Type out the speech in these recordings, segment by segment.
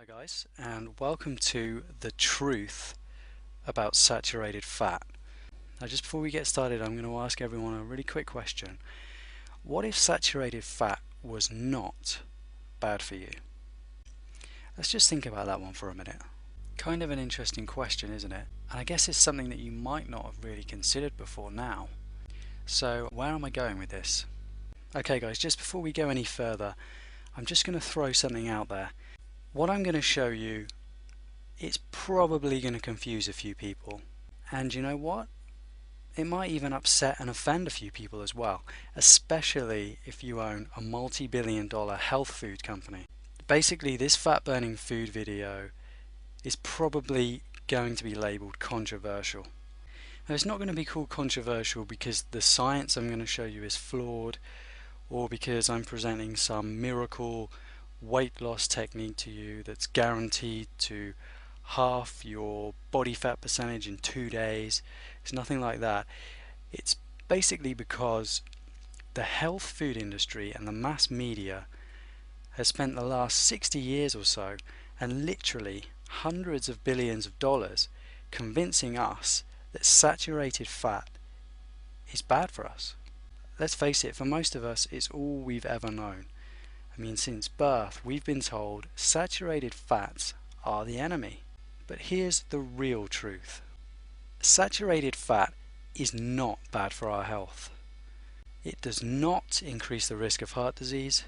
guys, and welcome to the truth about saturated fat. Now just before we get started, I'm going to ask everyone a really quick question. What if saturated fat was not bad for you? Let's just think about that one for a minute. Kind of an interesting question, isn't it? And I guess it's something that you might not have really considered before now. So where am I going with this? Okay guys, just before we go any further, I'm just going to throw something out there. What I'm going to show you, it's probably going to confuse a few people. And you know what? It might even upset and offend a few people as well, especially if you own a multi-billion-dollar health food company. Basically, this fat-burning food video is probably going to be labeled controversial. Now, it's not going to be called controversial because the science I'm going to show you is flawed, or because I'm presenting some miracle weight loss technique to you that's guaranteed to halve your body fat percentage in 2 days. It's nothing like that. It's basically because the health food industry and the mass media has spent the last 60 years or so, and literally hundreds of billions of dollars, convincing us that saturated fat is bad for us. Let's face it, for most of us, it's all we've ever known. I mean, since birth, we've been told saturated fats are the enemy. But here's the real truth. Saturated fat is not bad for our health. It does not increase the risk of heart disease.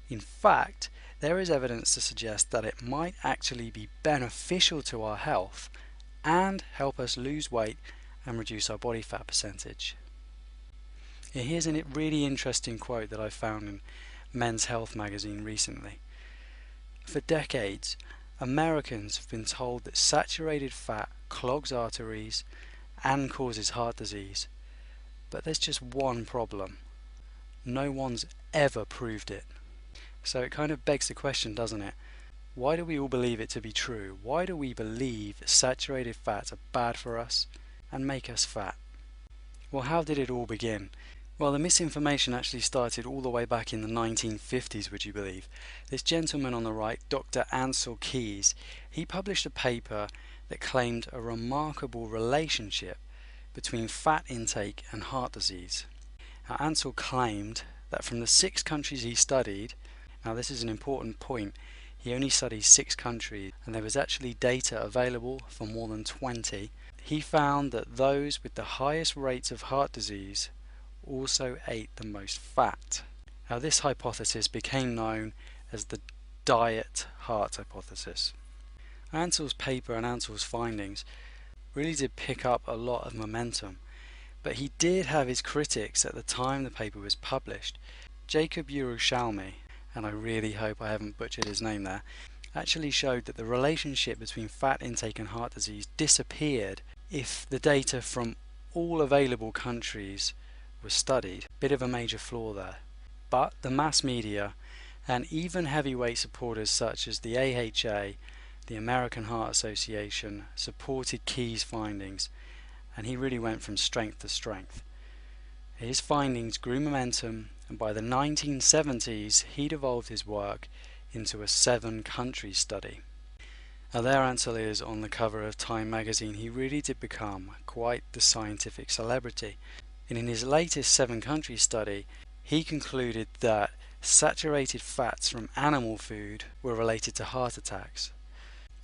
In fact, there is evidence to suggest that it might actually be beneficial to our health and help us lose weight and reduce our body fat percentage. Here's a really interesting quote that I found in Men's Health magazine recently. For decades, Americans have been told that saturated fat clogs arteries and causes heart disease. But there's just one problem. No one's ever proved it. So it kind of begs the question, doesn't it? Why do we all believe it to be true? Why do we believe that saturated fats are bad for us and make us fat? Well, how did it all begin? Well, the misinformation actually started all the way back in the 1950s, would you believe? This gentleman on the right, Dr. Ansel Keys, he published a paper that claimed a remarkable relationship between fat intake and heart disease. Now, Ansel claimed that from the 6 countries he studied, now this is an important point, he only studied 6 countries and there was actually data available for more than 20, he found that those with the highest rates of heart disease also ate the most fat. Now this hypothesis became known as the diet heart hypothesis. Ansel's paper and Ansel's findings really did pick up a lot of momentum, but he did have his critics at the time the paper was published. Jacob Yerushalmi, and I really hope I haven't butchered his name there, actually showed that the relationship between fat intake and heart disease disappeared if the data from all available countries was studied. Bit of a major flaw there. But the mass media and even heavyweight supporters such as the AHA, the American Heart Association, supported Key's findings, and he really went from strength to strength. His findings grew momentum, and by the 1970s he'd evolved his work into a 7-country study. Now there Ansel is on the cover of Time magazine. He really did become quite the scientific celebrity. And in his latest 7-country study, he concluded that saturated fats from animal food were related to heart attacks.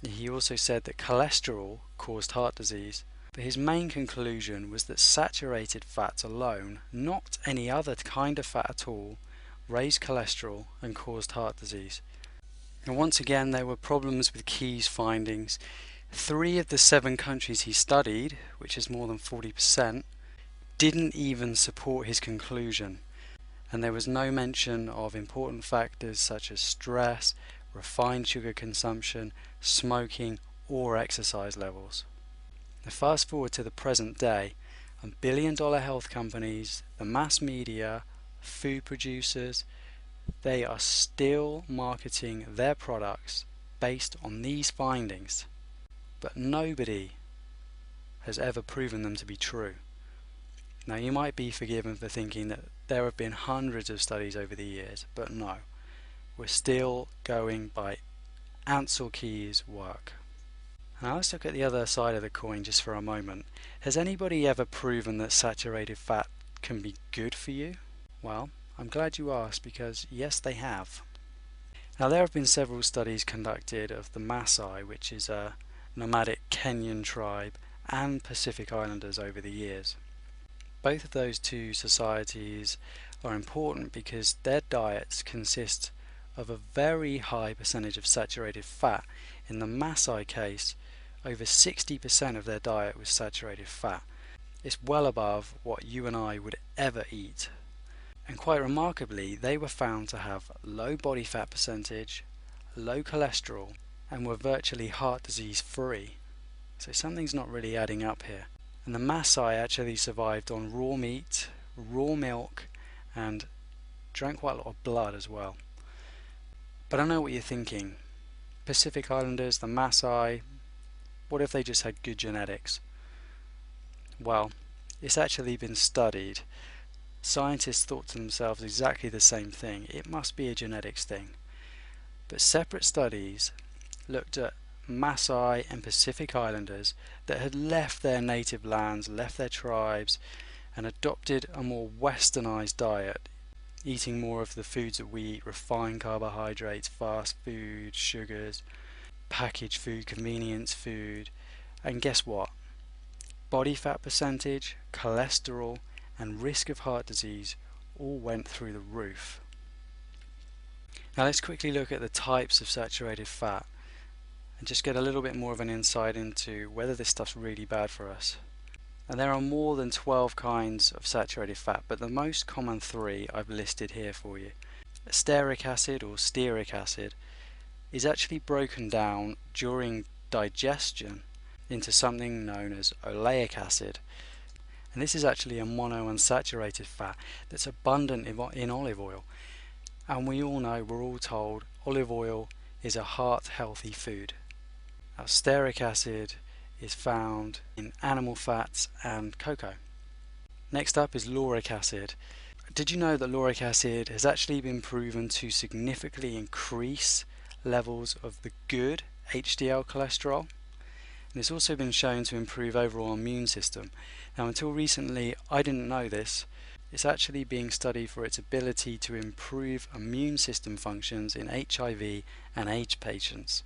He also said that cholesterol caused heart disease, but his main conclusion was that saturated fats alone, not any other kind of fat at all, raised cholesterol and caused heart disease. And once again, there were problems with Key's findings. 3 of the 7 countries he studied, which is more than 40%, didn't even support his conclusion, and there was no mention of important factors such as stress, refined sugar consumption, smoking, or exercise levels. Now fast forward to the present day, and billion-dollar health companies, the mass media, food producers, they are still marketing their products based on these findings, but nobody has ever proven them to be true. Now you might be forgiven for thinking that there have been hundreds of studies over the years, but no, we're still going by ants or keys work. Now let's look at the other side of the coin just for a moment. Has anybody ever proven that saturated fat can be good for you? Well, I'm glad you asked, because yes, they have. Now there have been several studies conducted of the Maasai, which is a nomadic Kenyan tribe, and Pacific Islanders over the years. Both of those two societies are important because their diets consist of a very high percentage of saturated fat. In the Maasai case, over 60% of their diet was saturated fat. It's well above what you and I would ever eat. And quite remarkably, they were found to have low body fat percentage, low cholesterol, and were virtually heart disease free. So something's not really adding up here. And the Maasai actually survived on raw meat, raw milk, and drank quite a lot of blood as well. But I know what you're thinking. Pacific Islanders, the Maasai, what if they just had good genetics? Well, it's actually been studied. Scientists thought to themselves exactly the same thing. It must be a genetics thing. But separate studies looked at Maasai and Pacific Islanders that had left their native lands, left their tribes, and adopted a more westernized diet, eating more of the foods that we eat: refined carbohydrates, fast food, sugars, packaged food, convenience food. And guess what? Body fat percentage, cholesterol, and risk of heart disease all went through the roof. Now let's quickly look at the types of saturated fat and just get a little bit more of an insight into whether this stuff's really bad for us. And there are more than 12 kinds of saturated fat, but the most common three I've listed here for you. Stearic acid or stearic acid is actually broken down during digestion into something known as oleic acid. And this is actually a monounsaturated fat that's abundant in olive oil. And we all know, we're all told, olive oil is a heart healthy food. Now, stearic acid is found in animal fats and cocoa. Next up is lauric acid. Did you know that lauric acid has actually been proven to significantly increase levels of the good HDL cholesterol? And it's also been shown to improve overall immune system. Now, until recently, I didn't know this. It's actually being studied for its ability to improve immune system functions in HIV and AIDS patients.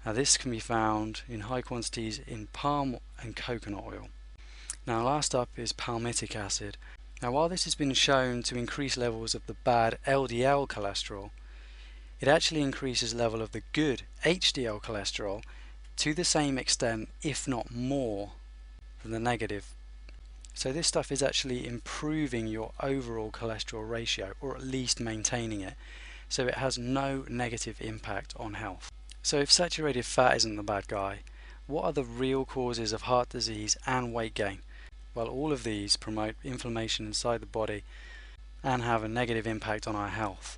Now, this can be found in high quantities in palm and coconut oil. Now, last up is palmitic acid. Now, while this has been shown to increase levels of the bad LDL cholesterol, it actually increases level of the good HDL cholesterol to the same extent, if not more, than the negative. So this stuff is actually improving your overall cholesterol ratio, or at least maintaining it, so it has no negative impact on health. So if saturated fat isn't the bad guy, what are the real causes of heart disease and weight gain? Well, all of these promote inflammation inside the body and have a negative impact on our health.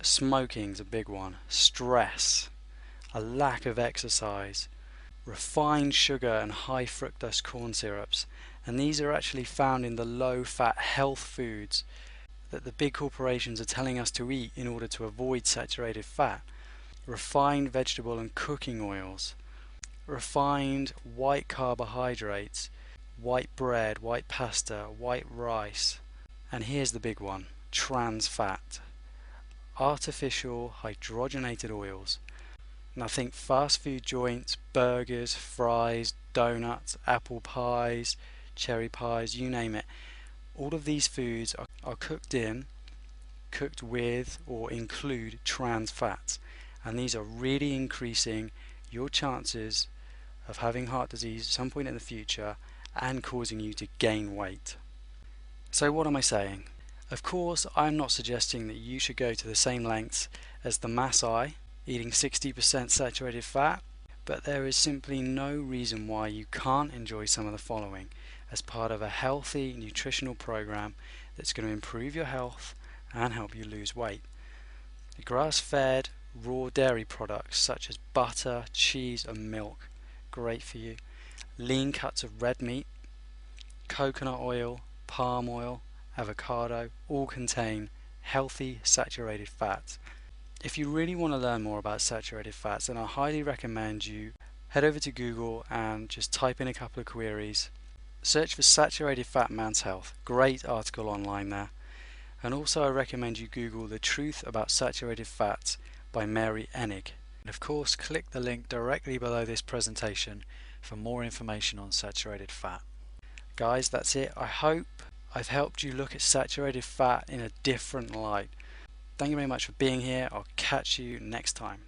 Smoking's a big one, stress, a lack of exercise, refined sugar and high fructose corn syrups, and these are actually found in the low-fat health foods that the big corporations are telling us to eat in order to avoid saturated fat. Refined vegetable and cooking oils, refined white carbohydrates, white bread, white pasta, white rice, and here's the big one: trans fat, artificial hydrogenated oils. Now think fast food joints, burgers, fries, donuts, apple pies, cherry pies, you name it. All of these foods are cooked with, or include trans fats, and these are really increasing your chances of having heart disease at some point in the future and causing you to gain weight. So what am I saying? Of course, I'm not suggesting that you should go to the same lengths as the Maasai, eating 60% saturated fat, but there is simply no reason why you can't enjoy some of the following as part of a healthy nutritional program that's going to improve your health and help you lose weight. Grass-fed, raw dairy products such as butter, cheese and milk, great for you. Lean cuts of red meat, coconut oil, palm oil, avocado, all contain healthy saturated fats. If you really want to learn more about saturated fats, then I highly recommend you head over to Google and just type in a couple of queries. Search for saturated fat man's health. Great article online there. And also I recommend you Google The Truth About Saturated Fats by Mary Enig. And of course, click the link directly below this presentation for more information on saturated fat. Guys, that's it. I hope I've helped you look at saturated fat in a different light. Thank you very much for being here. I'll catch you next time.